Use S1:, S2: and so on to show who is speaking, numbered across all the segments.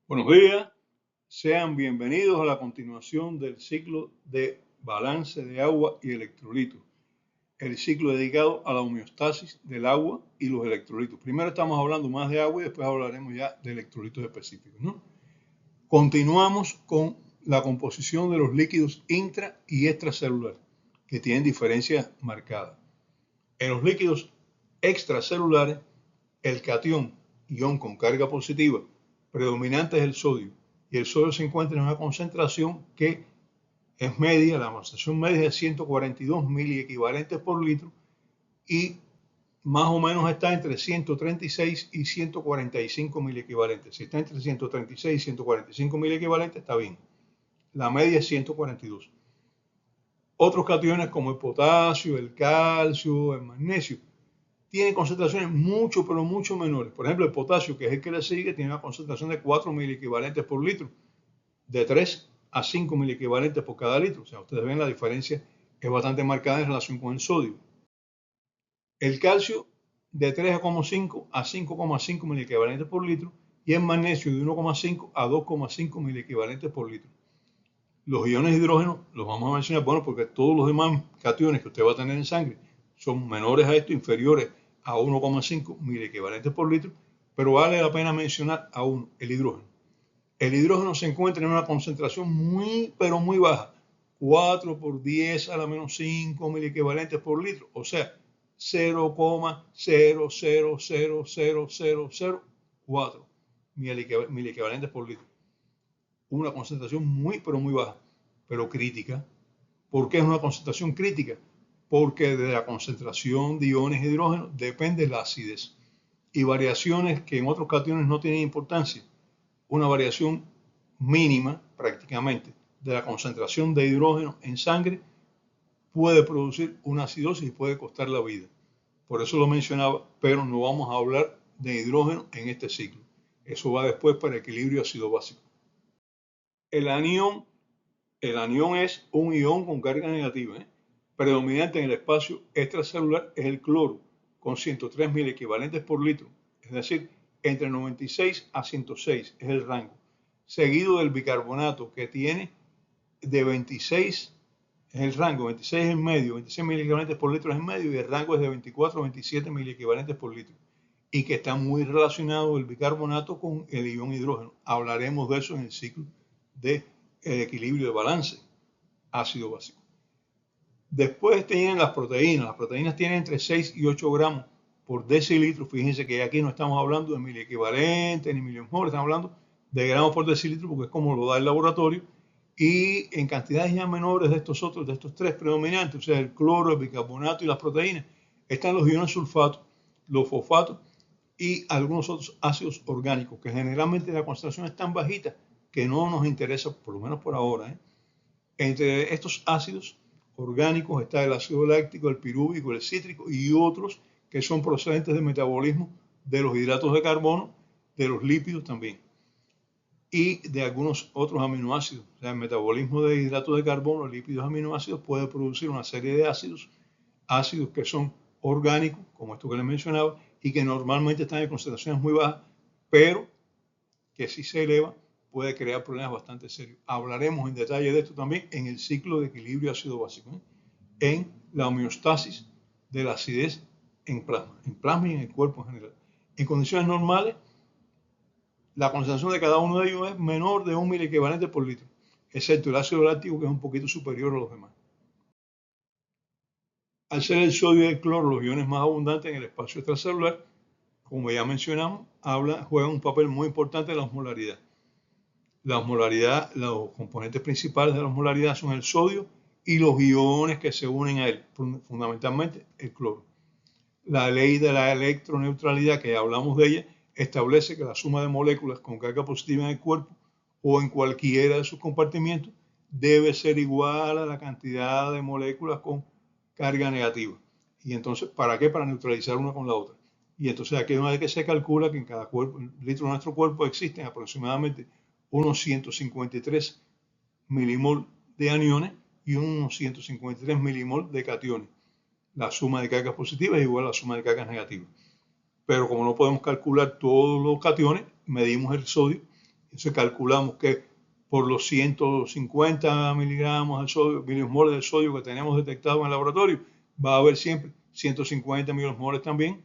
S1: Buenos días, sean bienvenidos a la continuación del ciclo de balance de agua y electrolitos, el ciclo dedicado a la homeostasis del agua y los electrolitos. Primero estamos hablando más de agua y después hablaremos ya de electrolitos específicos, ¿no? Continuamos con la composición de los líquidos intra y extracelulares, que tienen diferencias marcadas. En los líquidos extracelulares, el catión, ion con carga positiva, predominante es el sodio, y el sodio se encuentra en una concentración que es media, la concentración media es de 142 miliequivalentes por litro, y más o menos está entre 136 y 145 miliequivalentes. Si está entre 136 y 145 miliequivalentes, está bien. La media es 142. Otros cationes como el potasio, el calcio, el magnesio, tienen concentraciones mucho, pero mucho menores. Por ejemplo, el potasio, que es el que le sigue, tiene una concentración de 4 miliequivalentes por litro, de 3 a 5 miliequivalentes por cada litro. O sea, ustedes ven la diferencia es bastante marcada en relación con el sodio. El calcio de 3,5 a 5,5 miliequivalentes por litro y el magnesio de 1,5 a 2,5 miliequivalentes por litro. Los iones de hidrógeno los vamos a mencionar, bueno, porque todos los demás cationes que usted va a tener en sangre son menores a esto, inferiores a 1,5 miliequivalentes por litro, pero vale la pena mencionar a uno, el hidrógeno. El hidrógeno se encuentra en una concentración muy, pero muy baja, 4 por 10 a la menos 5 miliequivalentes por litro, o sea, 0,000004 miliequivalentes por litro. Una concentración muy, pero muy baja, pero crítica. ¿Por qué es una concentración crítica? Porque de la concentración de iones de hidrógeno depende la acidez y variaciones que en otros cationes no tienen importancia. Una variación mínima, prácticamente, de la concentración de hidrógeno en sangre puede producir una acidosis y puede costar la vida. Por eso lo mencionaba, pero no vamos a hablar de hidrógeno en este ciclo. Eso va después para equilibrio ácido-básico. El anión es un ion con carga negativa, predominante en el espacio extracelular es el cloro, con 103 miliequivalentes por litro, es decir, entre 96 a 106 es el rango, seguido del bicarbonato que tiene de 26, es el rango, 26 es el medio, 26 miliequivalentes por litro es el medio y el rango es de 24 a 27 miliequivalentes por litro, y que está muy relacionado el bicarbonato con el ion hidrógeno. Hablaremos de eso en el ciclo de el equilibrio de balance ácido básico. Después tienen las proteínas. Las proteínas tienen entre 6 y 8 gramos por decilitro. Fíjense que aquí no estamos hablando de miliequivalentes ni millimol, estamos hablando de gramos por decilitro porque es como lo da el laboratorio. Y en cantidades ya menores de estos otros, de estos tres predominantes, o sea, el cloro, el bicarbonato y las proteínas, están los iones sulfato, los fosfatos y algunos otros ácidos orgánicos, que generalmente la concentración es tan bajita que no nos interesa, por lo menos por ahora. Entre estos ácidos orgánicos está el ácido láctico, el pirúvico, el cítrico y otros que son procedentes del metabolismo de los hidratos de carbono, de los lípidos también, y de algunos otros aminoácidos. O sea, el metabolismo de hidratos de carbono, lípidos, aminoácidos puede producir una serie de ácidos que son orgánicos, como esto que les mencionaba, y que normalmente están en concentraciones muy bajas, pero que si se eleva puede crear problemas bastante serios. Hablaremos en detalle de esto también en el ciclo de equilibrio ácido básico, en la homeostasis de la acidez en plasma y en el cuerpo en general. En condiciones normales, la concentración de cada uno de ellos es menor de 1 miliequivalente por litro, excepto el ácido láctico, que es un poquito superior a los demás. Al ser el sodio y el cloro los iones más abundantes en el espacio extracelular, como ya mencionamos, juegan un papel muy importante en la osmolaridad. La osmolaridad, los componentes principales de la osmolaridad son el sodio y los iones que se unen a él, fundamentalmente el cloro. La ley de la electroneutralidad, que hablamos de ella, establece que la suma de moléculas con carga positiva en el cuerpo o en cualquiera de sus compartimientos debe ser igual a la cantidad de moléculas con carga negativa. Y entonces, ¿para qué? Para neutralizar una con la otra. Y entonces aquí es una vez que se calcula que en cada litro de nuestro cuerpo existen aproximadamente unos 153 milimol de aniones y unos 153 milimol de cationes. La suma de cargas positivas es igual a la suma de cargas negativas. Pero como no podemos calcular todos los cationes, medimos el sodio Entonces calculamos que por los 150 miligramos de sodio, milimol de sodio que tenemos detectado en el laboratorio, va a haber siempre 150 milimoles también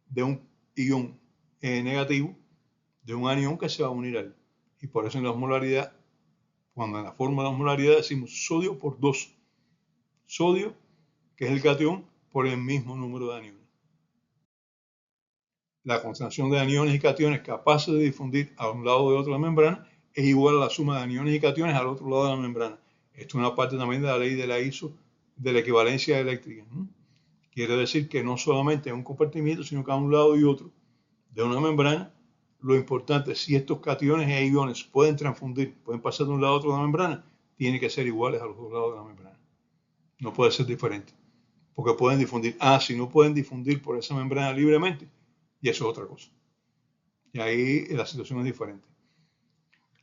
S1: de un ion negativo, de un anión que se va a unir a él. Y por eso en la osmolaridad, cuando en la fórmula de osmolaridad decimos sodio por 2. Sodio, que es el catión, por el mismo número de aniones. La concentración de aniones y cationes capaces de difundir a un lado de otro de la membrana es igual a la suma de aniones y cationes al otro lado de la membrana. Esto es una parte también de la ley de la ISO de la equivalencia eléctrica. Quiere decir que no solamente en un compartimiento, sino que a un lado y otro de una membrana, lo importante es si estos cationes e iones pueden transfundir, pueden pasar de un lado a otro de la membrana, tienen que ser iguales a los dos lados de la membrana. No puede ser diferente, porque pueden difundir. Si no pueden difundir por esa membrana libremente, y eso es otra cosa. Y ahí la situación es diferente.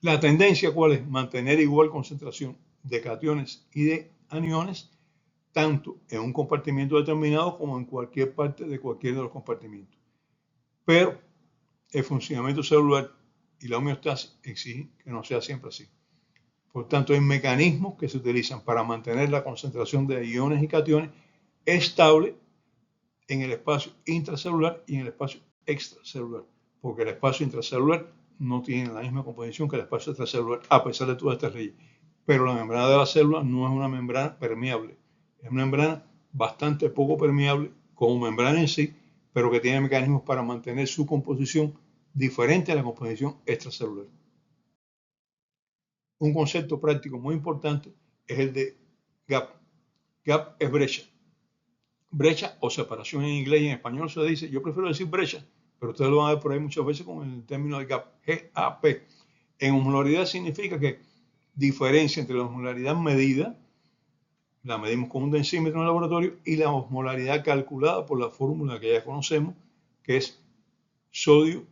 S1: La tendencia, ¿cuál es? Mantener igual concentración de cationes y de aniones, tanto en un compartimiento determinado como en cualquier parte de cualquiera de los compartimientos. Pero el funcionamiento celular y la homeostasis exigen que no sea siempre así. Por tanto, hay mecanismos que se utilizan para mantener la concentración de iones y cationes estable en el espacio intracelular y en el espacio extracelular, porque el espacio intracelular no tiene la misma composición que el espacio extracelular, a pesar de todas estas leyes. Pero la membrana de la célula no es una membrana permeable, es una membrana bastante poco permeable como membrana en sí, pero que tiene mecanismos para mantener su composición diferente a la composición extracelular. Un concepto práctico muy importante es el de gap. Gap es brecha. Brecha o separación en inglés y en español se dice, yo prefiero decir brecha, pero ustedes lo van a ver por ahí muchas veces con el término de gap, G-A-P. En osmolaridad significa que diferencia entre la osmolaridad medida, la medimos con un densímetro en el laboratorio, y la osmolaridad calculada por la fórmula que ya conocemos, que es sodio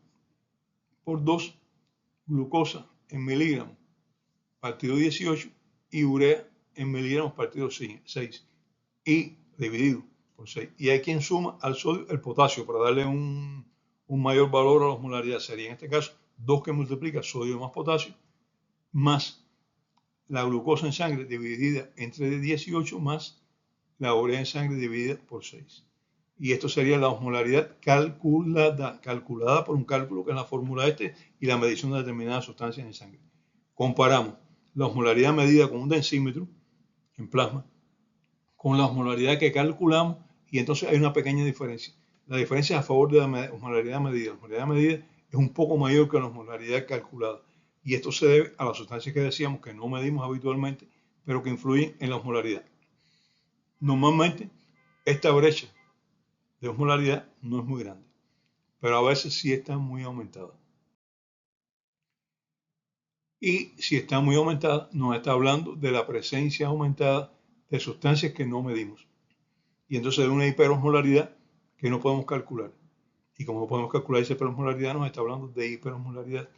S1: por 2, glucosa en miligramos partido 18 y urea en miligramos partido 6 y dividido por 6. Y hay quien suma al sodio el potasio para darle un mayor valor a la osmolaridad. Sería en este caso 2 que multiplica sodio más potasio más la glucosa en sangre dividida entre 18 más la urea en sangre dividida por 6. Y esto sería la osmolaridad calculada por un cálculo que es la fórmula y la medición de determinadas sustancias en sangre. Comparamos la osmolaridad medida con un densímetro en plasma con la osmolaridad que calculamos y entonces hay una pequeña diferencia. La diferencia es a favor de la osmolaridad medida. La osmolaridad medida es un poco mayor que la osmolaridad calculada y esto se debe a las sustancias que decíamos que no medimos habitualmente, pero que influyen en la osmolaridad. Normalmente esta brecha de osmolaridad no es muy grande, pero a veces sí está muy aumentada. Y si está muy aumentada, nos está hablando de la presencia aumentada de sustancias que no medimos. Y entonces de una hiperosmolaridad que no podemos calcular. Y como no podemos calcular esa hiperosmolaridad, nos está hablando de hiperosmolaridad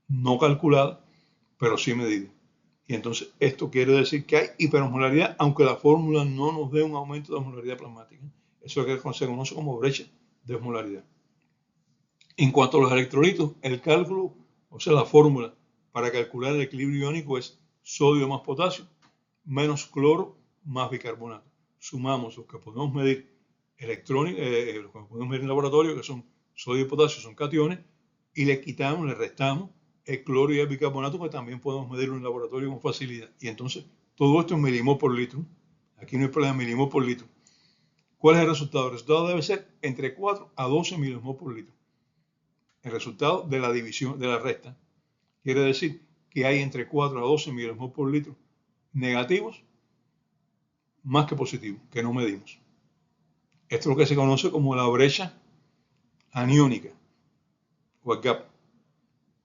S1: no calculada, pero sí medida. Y entonces esto quiere decir que hay hiperosmolaridad, aunque la fórmula no nos dé un aumento de osmolaridad plasmática. Eso es lo que se conoce como brecha de osmolaridad. En cuanto a los electrolitos, el cálculo, o sea, la fórmula para calcular el equilibrio iónico es sodio más potasio menos cloro más bicarbonato. Sumamos los que podemos medir los que podemos medir en laboratorio, que son sodio y potasio, son cationes, y le quitamos, le restamos el cloro y el bicarbonato, que también podemos medirlo en laboratorio con facilidad. Y entonces, todo esto en milimol por litro. Aquí no hay problema, milimol por litro. ¿Cuál es el resultado? El resultado debe ser entre 4 a 12 milimol por litro. El resultado de la división, de la resta, quiere decir que hay entre 4 a 12 milimol por litro negativos más que positivos, que no medimos. Esto es lo que se conoce como la brecha aniónica, o el gap,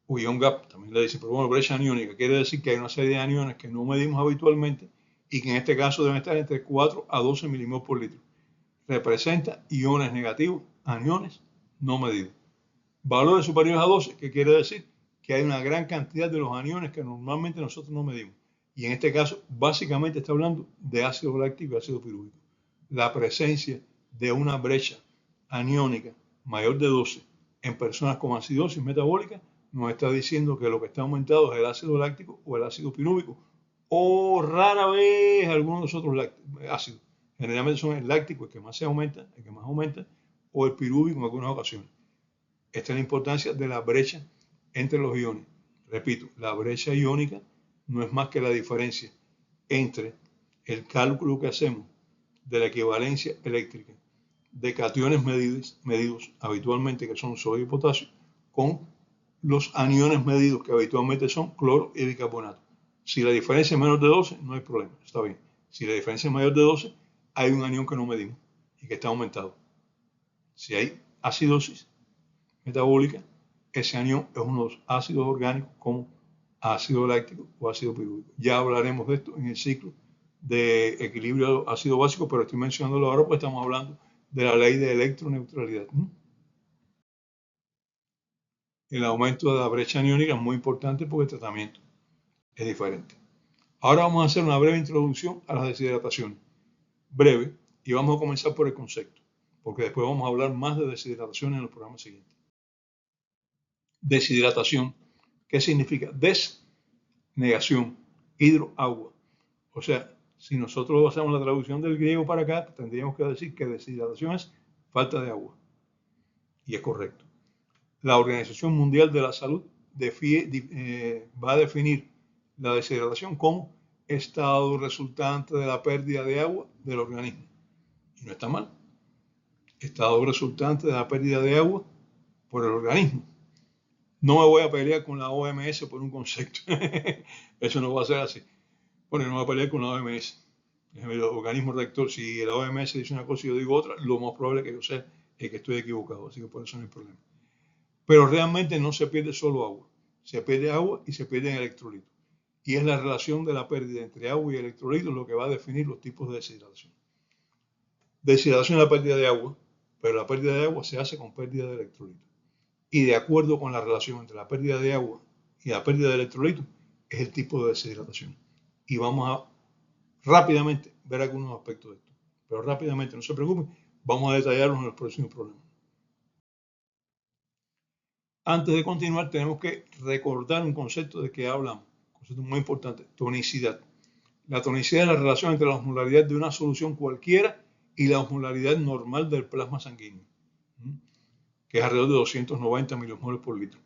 S1: o ion gap, también le dicen, pero bueno, brecha aniónica, quiere decir que hay una serie de aniones que no medimos habitualmente y que en este caso deben estar entre 4 a 12 milimol por litro. Representa iones negativos, aniones no medidos. Valores superiores a 12, que quiere decir que hay una gran cantidad de los aniones que normalmente nosotros no medimos. Y en este caso, básicamente está hablando de ácido láctico y ácido pirúvico. La presencia de una brecha aniónica mayor de 12 en personas con acidosis metabólica nos está diciendo que lo que está aumentado es el ácido láctico o el ácido pirúvico, o rara vez algunos de los otros ácidos. Generalmente son el láctico el que más se aumenta, el que más aumenta, o el pirúvico en algunas ocasiones. Esta es la importancia de la brecha entre los iones. Repito, la brecha iónica no es más que la diferencia entre el cálculo que hacemos de la equivalencia eléctrica de cationes medidos habitualmente, que son sodio y potasio, con los aniones medidos, que habitualmente son cloro y bicarbonato. Si la diferencia es menor de 12, no hay problema, está bien. Si la diferencia es mayor de 12, hay un anión que no medimos y que está aumentado. Si hay acidosis metabólica, ese anión es uno de los ácidos orgánicos como ácido láctico o ácido pirúvico. Ya hablaremos de esto en el ciclo de equilibrio ácido básico, pero estoy mencionándolo ahora porque estamos hablando de la ley de electroneutralidad. El aumento de la brecha aniónica es muy importante porque el tratamiento es diferente. Ahora vamos a hacer una breve introducción a las deshidrataciones. Breve, y vamos a comenzar por el concepto, porque después vamos a hablar más de deshidratación en los programas siguientes. Deshidratación, ¿qué significa? Desnegación, hidro, agua. O sea, si nosotros hacemos la traducción del griego para acá, tendríamos que decir que deshidratación es falta de agua. Y es correcto. La Organización Mundial de la Salud va a definir la deshidratación como estado resultante de la pérdida de agua del organismo. Y no está mal. Estado resultante de la pérdida de agua por el organismo. No me voy a pelear con la OMS por un concepto. Eso no va a ser así. Bueno, no me voy a pelear con la OMS. El organismo rector, si la OMS dice una cosa y yo digo otra, lo más probable que yo sea es que estoy equivocado. Así que por eso no hay problema. Pero realmente no se pierde solo agua. Se pierde agua y se pierden electrolitos. Y es la relación de la pérdida entre agua y electrolitos lo que va a definir los tipos de deshidratación. Deshidratación es la pérdida de agua, pero la pérdida de agua se hace con pérdida de electrolitos. Y de acuerdo con la relación entre la pérdida de agua y la pérdida de electrolitos, es el tipo de deshidratación. Y vamos a rápidamente ver algunos aspectos de esto. Pero rápidamente, no se preocupen, vamos a detallarlos en los próximos programas. Antes de continuar, tenemos que recordar un concepto de que hablamos, un concepto muy importante, tonicidad. La tonicidad es la relación entre la osmolaridad de una solución cualquiera y la osmolaridad normal del plasma sanguíneo, que es alrededor de 290 milimoles por litro.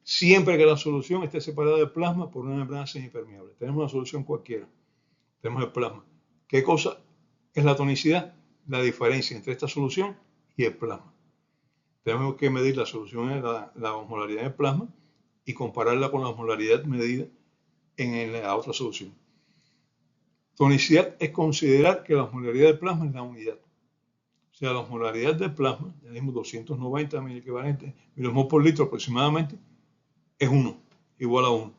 S1: Siempre que la solución esté separada del plasma por una membrana semipermeable. Tenemos una solución cualquiera. Tenemos el plasma. ¿Qué cosa es la tonicidad? La diferencia entre esta solución y el plasma. Tenemos que medir la solución de la osmolaridad del plasma y compararla con la osmolaridad medida en la otra solución. Tonicidad es considerar que la osmolaridad del plasma es la unidad. O sea, la osmolaridad del plasma, ya dimos 290 milimoles por litro aproximadamente, es 1, igual a 1.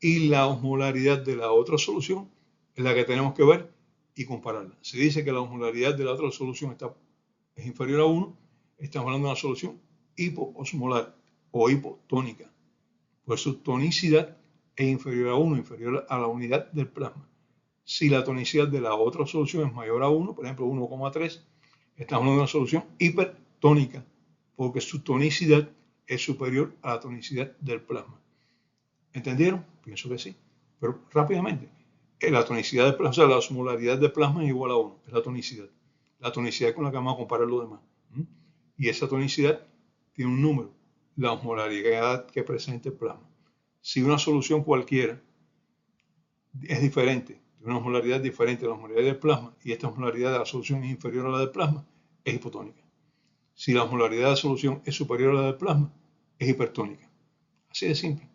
S1: Y la osmolaridad de la otra solución es la que tenemos que ver y compararla. Si dice que la osmolaridad de la otra solución es inferior a 1, estamos hablando de una solución hipoosmolar o hipotónica. Por su tonicidad es inferior a 1, inferior a la unidad del plasma. Si la tonicidad de la otra solución es mayor a 1, por ejemplo 1,3, estamos hablando de una solución hipertónica, porque su tonicidad es superior a la tonicidad del plasma. ¿Entendieron? Pienso que sí. Pero rápidamente, la tonicidad del plasma, o sea, la osmolaridad del plasma es igual a 1, es la tonicidad. La tonicidad con la que vamos a comparar lo demás. Y esa tonicidad tiene un número, la osmolaridad que presenta el plasma. Si una solución cualquiera es diferente, de una osmolaridad diferente a la osmolaridad del plasma, y esta osmolaridad de la solución es inferior a la del plasma, es hipotónica. Si la osmolaridad de la solución es superior a la del plasma, es hipertónica. Así de simple.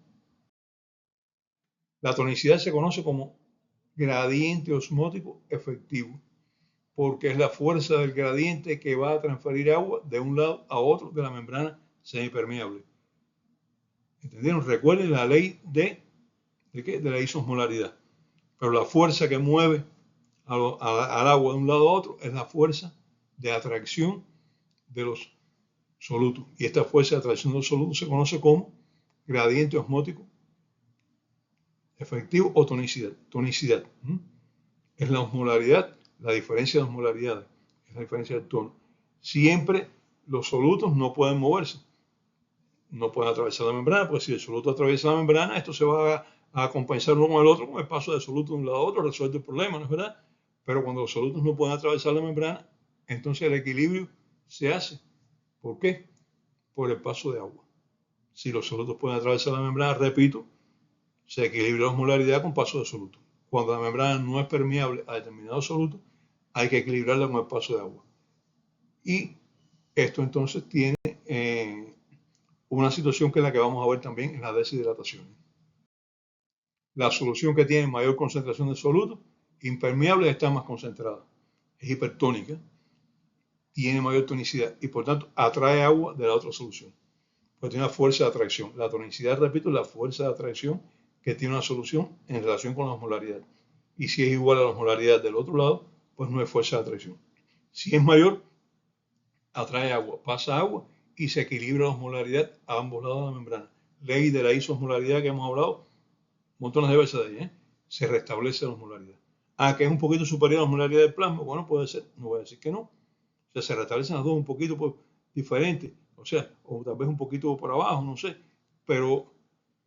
S1: La tonicidad se conoce como gradiente osmótico efectivo, porque es la fuerza del gradiente que va a transferir agua de un lado a otro de la membrana semipermeable. ¿Entendieron? Recuerden la ley de la isosmolaridad. Pero la fuerza que mueve al agua de un lado a otro es la fuerza de atracción de los solutos. Y esta fuerza de atracción de los solutos se conoce como gradiente osmótico efectivo o tonicidad. Tonicidad es la osmolaridad, la diferencia de osmolaridades, es la diferencia del tono. Siempre los solutos no pueden moverse. no pueden atravesar la membrana, pues si el soluto atraviesa la membrana, esto se va a compensar uno con el otro, con el paso del soluto de un lado a otro, resuelve el problema, ¿no es verdad? Pero cuando los solutos no pueden atravesar la membrana, entonces el equilibrio se hace. ¿Por qué? Por el paso de agua. Si los solutos pueden atravesar la membrana, repito, se equilibra la osmolaridad con paso de soluto. Cuando la membrana no es permeable a determinado soluto, hay que equilibrarla con el paso de agua. Y esto entonces tiene una situación que es la que vamos a ver también en la deshidratación. La solución que tiene mayor concentración de soluto impermeable está más concentrada, es hipertónica, tiene mayor tonicidad y por tanto atrae agua de la otra solución. Pues tiene una fuerza de atracción. La tonicidad, repito, es la fuerza de atracción que tiene una solución en relación con la osmolaridad. Y si es igual a la osmolaridad del otro lado, pues no hay fuerza de atracción. Si es mayor, atrae agua, pasa agua y se equilibra la osmolaridad a ambos lados de la membrana. Ley de la isosmolaridad que hemos hablado montones de veces de ahí, se restablece la osmolaridad. Que es un poquito superior a la osmolaridad del plasma, bueno, puede ser, no voy a decir que no. O sea, se restablecen las dos un poquito pues, diferentes, o sea, o tal vez un poquito por abajo, no sé, pero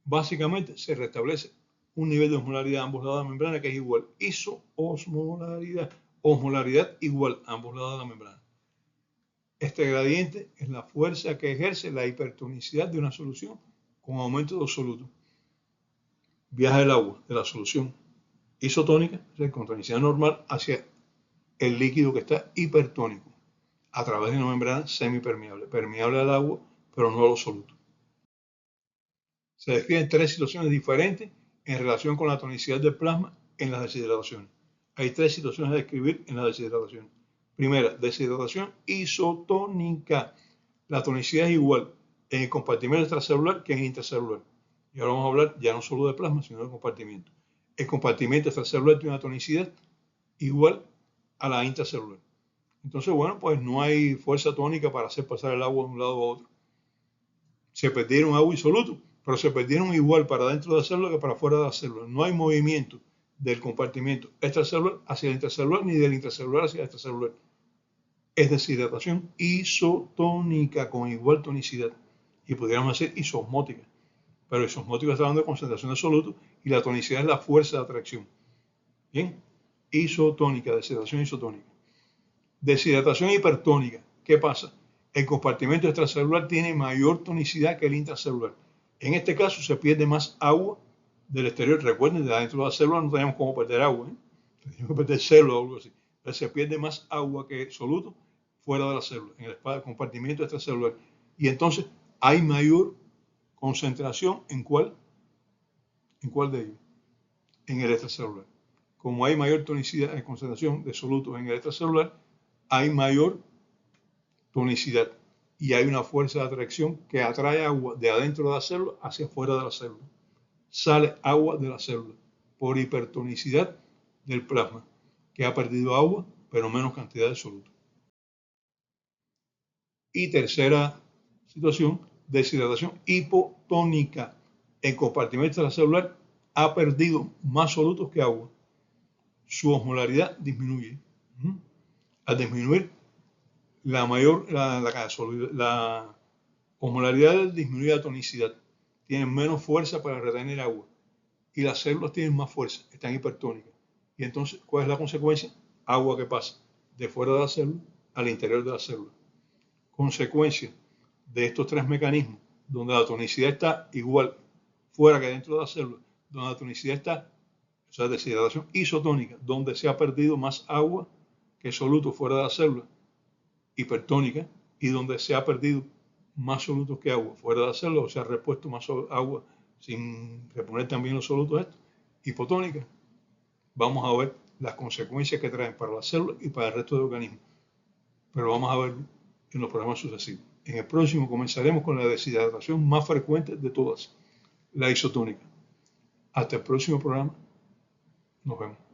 S1: básicamente se restablece un nivel de osmolaridad a ambos lados de la membrana que es igual. Isoosmolaridad, osmolaridad igual a ambos lados de la membrana. Este gradiente es la fuerza que ejerce la hipertonicidad de una solución con aumento de los solutos. Viaja el agua de la solución isotónica, o sea, con tonicidad normal, hacia el líquido que está hipertónico, a través de una membrana semipermeable, permeable al agua, pero no a los solutos. Se describen tres situaciones diferentes en relación con la tonicidad del plasma en las deshidrataciones. Hay tres situaciones a describir en la deshidratación. Primera, deshidratación isotónica. La tonicidad es igual en el compartimento extracelular que en el intracelular. Y ahora vamos a hablar ya no solo de plasma, sino de compartimento. El compartimento extracelular tiene una tonicidad igual a la intracelular. Entonces, bueno, pues no hay fuerza tónica para hacer pasar el agua de un lado a otro. Se perdieron agua y soluto, pero se perdieron igual para dentro de la célula que para fuera de la célula. No hay movimiento del compartimento extracelular hacia el intracelular ni del intracelular hacia el extracelular. Es deshidratación isotónica con igual tonicidad. Y podríamos decir isosmótica. Pero isosmótica está hablando de concentración de soluto y la tonicidad es la fuerza de atracción. Bien, isotónica, deshidratación isotónica. Deshidratación hipertónica. ¿Qué pasa? El compartimento extracelular tiene mayor tonicidad que el intracelular. En este caso se pierde más agua del exterior. Recuerden, de adentro de la célula no tenemos cómo perder agua. Tenemos que perder célula o algo así. Pero se pierde más agua que soluto fuera de la célula, en el compartimento extracelular. Y entonces hay mayor concentración ¿en cuál? ¿En cuál de ellos? En el extracelular. Como hay mayor tonicidad en concentración de solutos en el extracelular, hay mayor tonicidad y hay una fuerza de atracción que atrae agua de adentro de la célula hacia afuera de la célula. Sale agua de la célula por hipertonicidad del plasma, que ha perdido agua, pero menos cantidad de soluto. Y tercera situación, deshidratación hipotónica. El compartimento extracelular ha perdido más solutos que agua. Su osmolaridad disminuye. Al disminuir, la osmolaridad disminuye la tonicidad. Tienen menos fuerza para retener agua. Y las células tienen más fuerza, están hipertónicas. Y entonces, ¿cuál es la consecuencia? Agua que pasa de fuera de la célula al interior de la célula. Consecuencia de estos tres mecanismos, donde la tonicidad está igual fuera que dentro de la célula, donde la tonicidad está, o sea, deshidratación isotónica, donde se ha perdido más agua que soluto fuera de la célula, hipertónica, y donde se ha perdido más solutos que agua fuera de la célula, o sea, repuesto más agua sin reponer también los solutos estos, hipotónica. Vamos a ver las consecuencias que traen para la célula y para el resto del organismo. Pero vamos a ver en los programas sucesivos. En el próximo comenzaremos con la deshidratación más frecuente de todas, la isotónica. Hasta el próximo programa. Nos vemos.